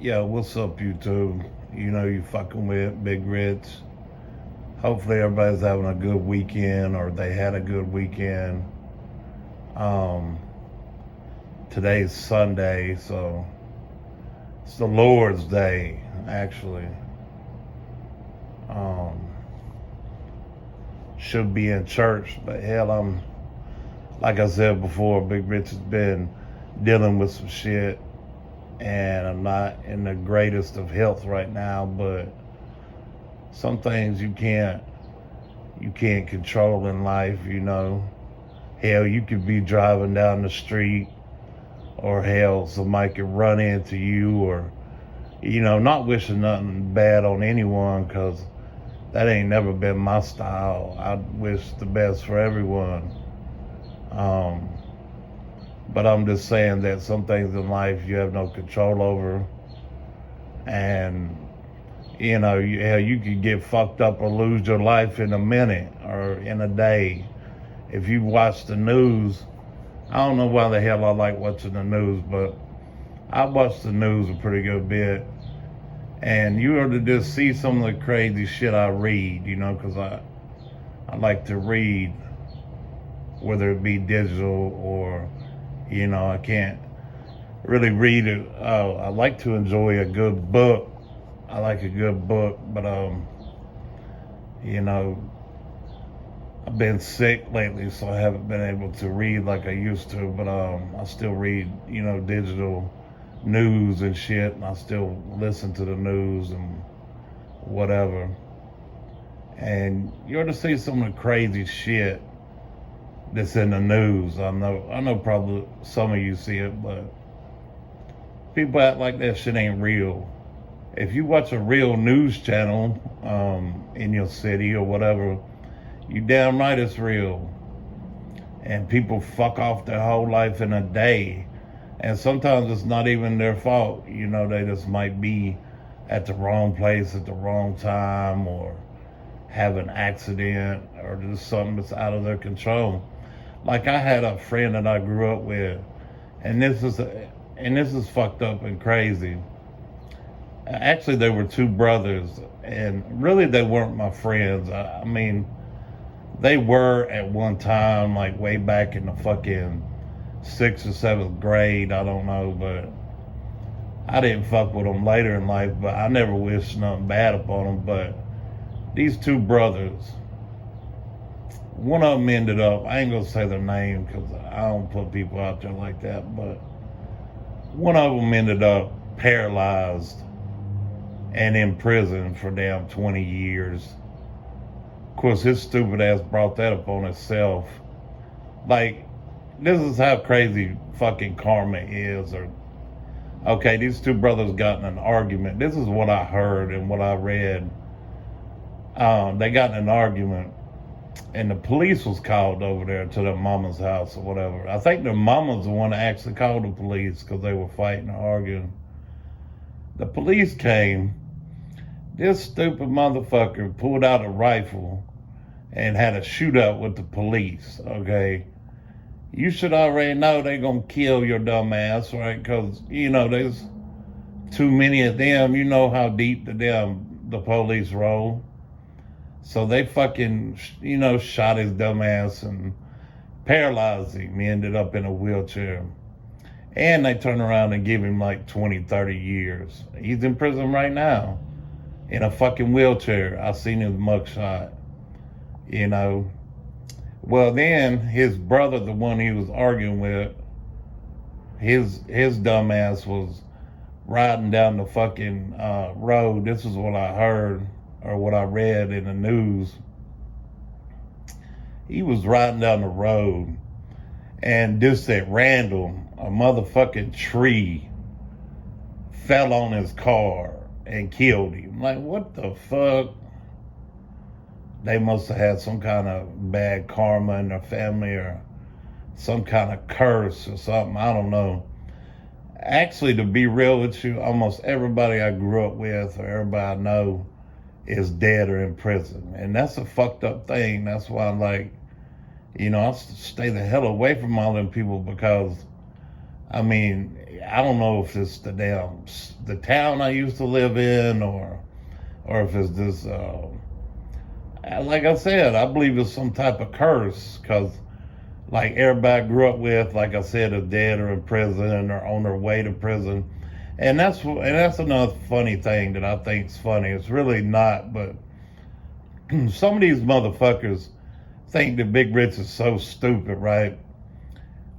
Yo, what's up, YouTube? You know you fucking with Big Rich. Hopefully everybody's having a good weekend or they had a good weekend. Um, Today's Sunday, so it's the Lord's Day, actually. Um, should be in church, but hell, like I said before, Big Rich has been dealing with some shit, and I'm not in the greatest of health right now, but some things you can't control in life, you know. Hell, you could be driving down the street, or hell, somebody could run into you, or not wishing nothing bad on anyone, because that ain't never been my style. I wish the best for everyone. But I'm just saying that some things in life you have no control over, and you could get fucked up or lose your life in a minute or in a day. If you watch the news, I don't know why the hell I like watching the news, but I watch the news a pretty good bit. And you ought to just see some of the crazy shit I read, because I like to read, whether it be digital or, I can't really read it. I like to enjoy a good book. I like a good book, but I've been sick lately, so I haven't been able to read like I used to. But I still read, digital news and shit, and I still listen to the news and whatever. And you ought to see some of the crazy shit that's in the news. I know probably some of you see it, but people act like that shit ain't real. If you watch a real news channel in your city or whatever, you damn right it's real. And people fuck off their whole life in a day. And sometimes it's not even their fault. They just might be at the wrong place at the wrong time, or have an accident, or just something that's out of their control. Like, I had a friend that I grew up with, and this is fucked up and crazy. Actually, they were two brothers, and really they weren't my friends. I mean, they were at one time, like way back in the fucking 6th or 7th grade, I don't know, but I didn't fuck with them later in life, but I never wished nothing bad upon them. But these two brothers, one of them ended up, I ain't gonna say their name because I don't put people out there like that, but one of them ended up paralyzed and in prison for damn 20 years. Of course, his stupid ass brought that upon himself. Like, this is how crazy fucking karma is. Or, okay, these two brothers got in an argument. This is what I heard and what I read. They got in an argument, and the police was called over there to their mama's house or whatever. I think their mama's the one that actually called the police because they were fighting and arguing. The police came. This stupid motherfucker pulled out a rifle and had a shootout with the police, okay? You should already know they gonna kill your dumb ass, right? Because, there's too many of them. You know how deep the police roll. So they fucking, shot his dumb ass and paralyzed him. He ended up in a wheelchair. And they turned around and give him like 20, 30 years. He's in prison right now in a fucking wheelchair. I seen his mugshot, Well, then his brother, the one he was arguing with, his dumb ass was riding down the fucking road. This is what I heard or what I read in the news. He was riding down the road, and just at random, a motherfucking tree fell on his car and killed him. Like, what the fuck? They must have had some kind of bad karma in their family, or some kind of curse or something. I don't know. Actually, to be real with you, almost everybody I grew up with or everybody I know is dead or in prison. And that's a fucked up thing. That's why I'm like, I stay the hell away from all them people, because I mean, I don't know if it's the town I used to live in, or if it's this. Like I said, I believe it's some type of curse, because like everybody I grew up with, like I said, is dead or in prison or on their way to prison. And that's another funny thing that I think's funny. It's really not, but some of these motherfuckers think that Big Rich is so stupid, right?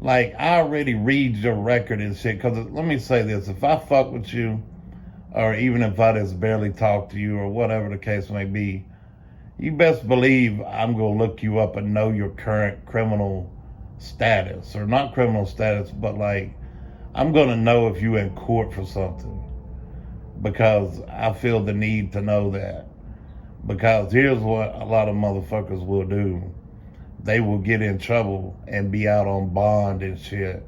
Like, I already read your record and shit, because let me say this, if I fuck with you, or even if I just barely talk to you, or whatever the case may be, you best believe I'm going to look you up and know your current criminal status, or not criminal status, but like, I'm going to know if you in court for something, because I feel the need to know that. Because here's what a lot of motherfuckers will do. They will get in trouble and be out on bond and shit,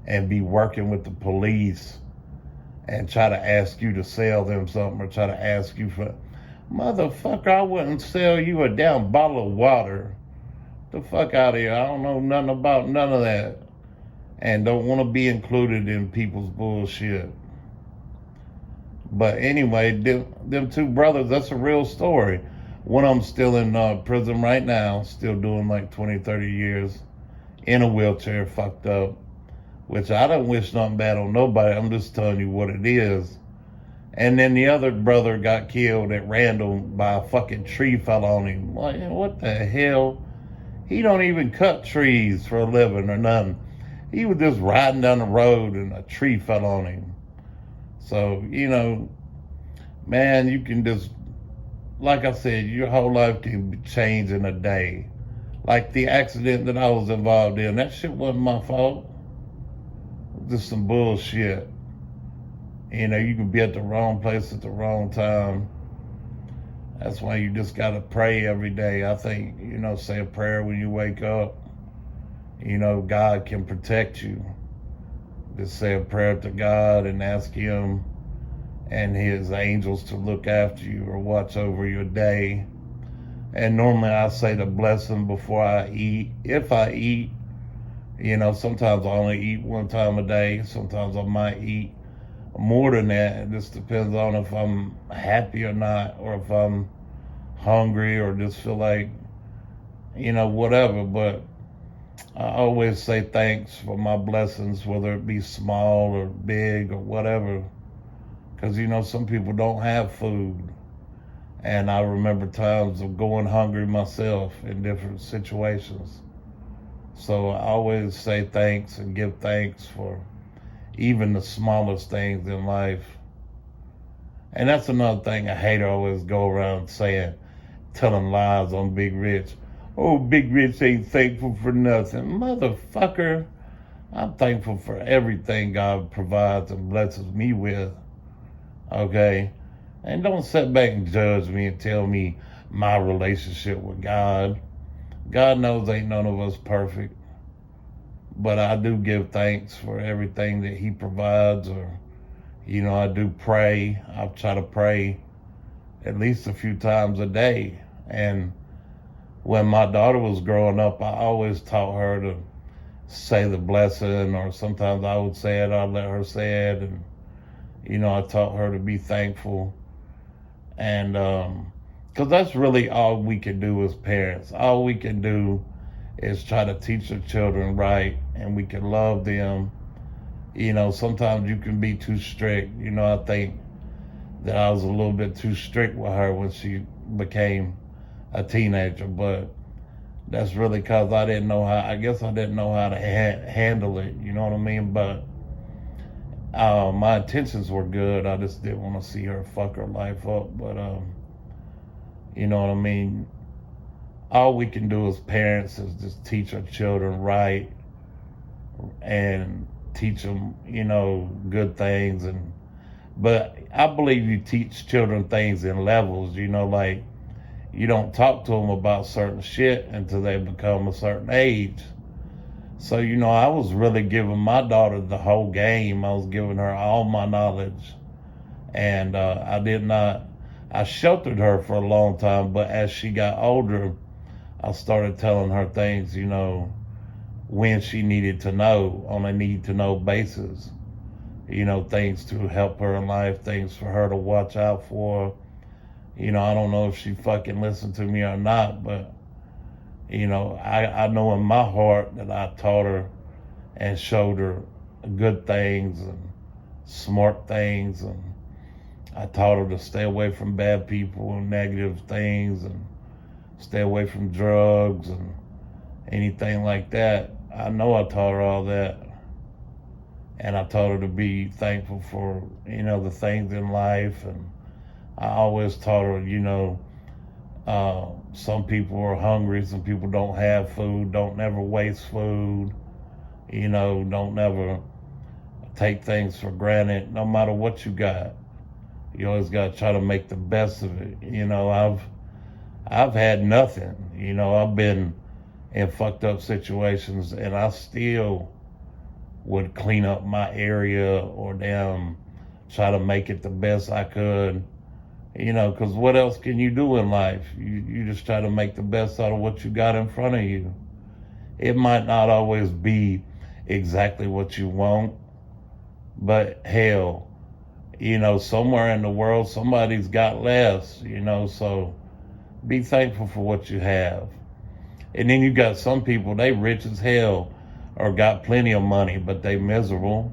and be working with the police and try to ask you to sell them something, or try to ask you for, motherfucker, I wouldn't sell you a damn bottle of water. The fuck out of here. I don't know nothing about none of that. And don't want to be included in people's bullshit. But anyway, them two brothers, that's a real story. One of them still in prison right now, still doing like 20, 30 years, in a wheelchair, fucked up. Which I don't wish nothing bad on nobody. I'm just telling you what it is. And then the other brother got killed at random by a fucking tree fell on him. Like, what the hell? He don't even cut trees for a living or nothing. He was just riding down the road and a tree fell on him. So, man, you can just, like I said, your whole life can change in a day. Like the accident that I was involved in, that shit wasn't my fault. Just some bullshit. You can be at the wrong place at the wrong time. That's why you just gotta pray every day. I think, say a prayer when you wake up. God can protect you. Just say a prayer to God and ask Him and His angels to look after you or watch over your day. And normally I say the blessing before I eat. If I eat, sometimes I only eat one time a day. Sometimes I might eat more than that. It just depends on if I'm happy or not, or if I'm hungry, or just feel like, whatever. But I always say thanks for my blessings, whether it be small or big or whatever. Because, some people don't have food. And I remember times of going hungry myself in different situations. So I always say thanks and give thanks for even the smallest things in life. And that's another thing I hate. I always go around telling lies on Big Rich. Oh, Big Rich ain't thankful for nothing. Motherfucker, I'm thankful for everything God provides and blesses me with. Okay? And don't sit back and judge me and tell me my relationship with God. God knows ain't none of us perfect. But I do give thanks for everything that He provides. Or, I do pray. I try to pray at least a few times a day. And when my daughter was growing up, I always taught her to say the blessing, or sometimes I would say it, I'd let her say it. And, I taught her to be thankful. And, because that's really all we can do as parents. All we can do is try to teach our children right, and we can love them. Sometimes you can be too strict. I think that I was a little bit too strict with her when she became a teenager, but that's really because I didn't know how to handle it, you know what I mean? But my intentions were good. I just didn't want to see her fuck her life up. But you know what I mean? All we can do as parents is just teach our children right, and teach them, good things. But I believe you teach children things in levels, like you don't talk to them about certain shit until they become a certain age. So, I was really giving my daughter the whole game. I was giving her all my knowledge. And I sheltered her for a long time, but as she got older, I started telling her things, when she needed to know, on a need-to-know basis. things to help her in life, things for her to watch out for. I don't know if she fucking listened to me or not, but, I know in my heart that I taught her and showed her good things and smart things, and I taught her to stay away from bad people and negative things and stay away from drugs and anything like that. I know I taught her all that. And I taught her to be thankful for, the things in life. And I always taught her, some people are hungry, some people don't have food. Don't never waste food. Don't never take things for granted, no matter what you got. You always got to try to make the best of it. I've had nothing. I've been in fucked up situations, and I still would clean up my area or try to make it the best I could. Because what else can you do in life? You just try to make the best out of what you got in front of you. It might not always be exactly what you want, but hell, somewhere in the world, somebody's got less, so be thankful for what you have. And then you got some people, they rich as hell or got plenty of money, but they miserable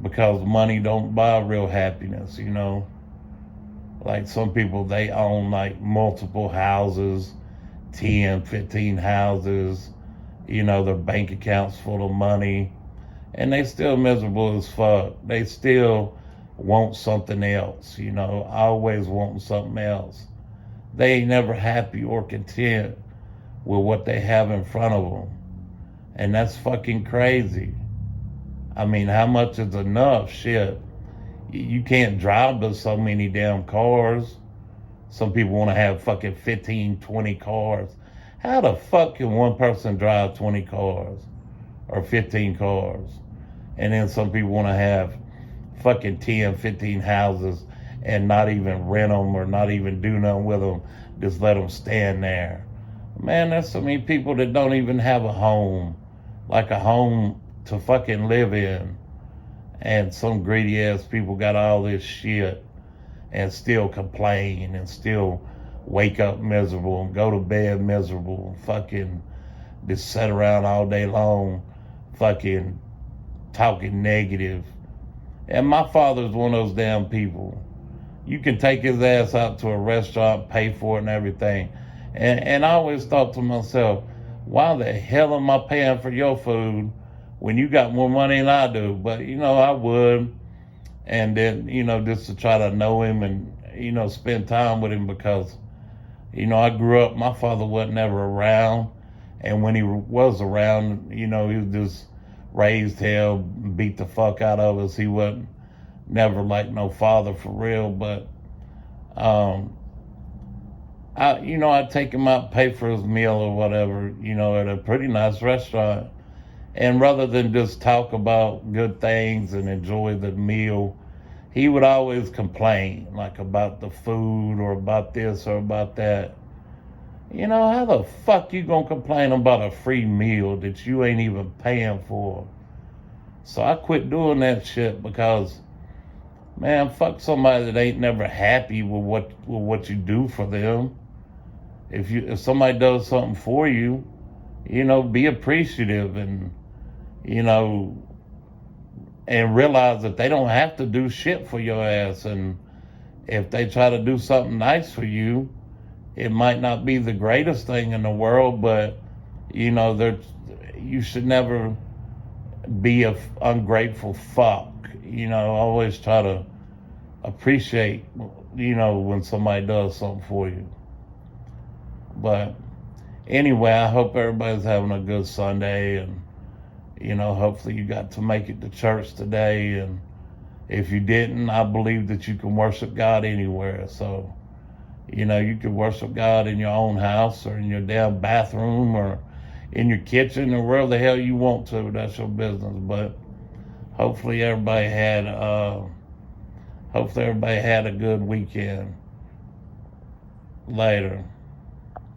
because money don't buy real happiness, Like some people, they own like multiple houses, 10, 15 houses, their bank accounts full of money, and they still miserable as fuck. They still want something else, always wanting something else. They ain't never happy or content with what they have in front of them. And that's fucking crazy. I mean, how much is enough? Shit. You can't drive to so many damn cars. Some people want to have fucking 15, 20 cars. How the fuck can one person drive 20 cars or 15 cars? And then some people want to have fucking 10, 15 houses and not even rent them or not even do nothing with them. Just let them stand there. Man, there's so many people that don't even have a home. Like a home to fucking live in. And some greedy ass people got all this shit and still complain and still wake up miserable and go to bed miserable and fucking just sit around all day long fucking talking negative. And my father's one of those damn people. You can take his ass out to a restaurant, pay for it and everything. And I always thought to myself, why the hell am I paying for your food when you got more money than I do? But, I would. And then, just to try to know him and, spend time with him because, I grew up, my father wasn't never around. And when he was around, he was just raised hell, beat the fuck out of us. He wasn't never like no father for real. But, I'd take him out, pay for his meal or whatever, at a pretty nice restaurant. And rather than just talk about good things and enjoy the meal, he would always complain, like about the food or about this or about that. How the fuck you gonna complain about a free meal that you ain't even paying for? So I quit doing that shit because, man, fuck somebody that ain't never happy with what you do for them. If somebody does something for you, be appreciative and, and realize that they don't have to do shit for your ass. And if they try to do something nice for you, it might not be the greatest thing in the world, but, you should never be a ungrateful fuck. Always try to appreciate, when somebody does something for you. But anyway, I hope everybody's having a good Sunday, and hopefully you got to make it to church today. And if you didn't, I believe that you can worship God anywhere. So, you can worship God in your own house or in your damn bathroom or in your kitchen or wherever the hell you want to. That's your business. But hopefully everybody had a good weekend. Later.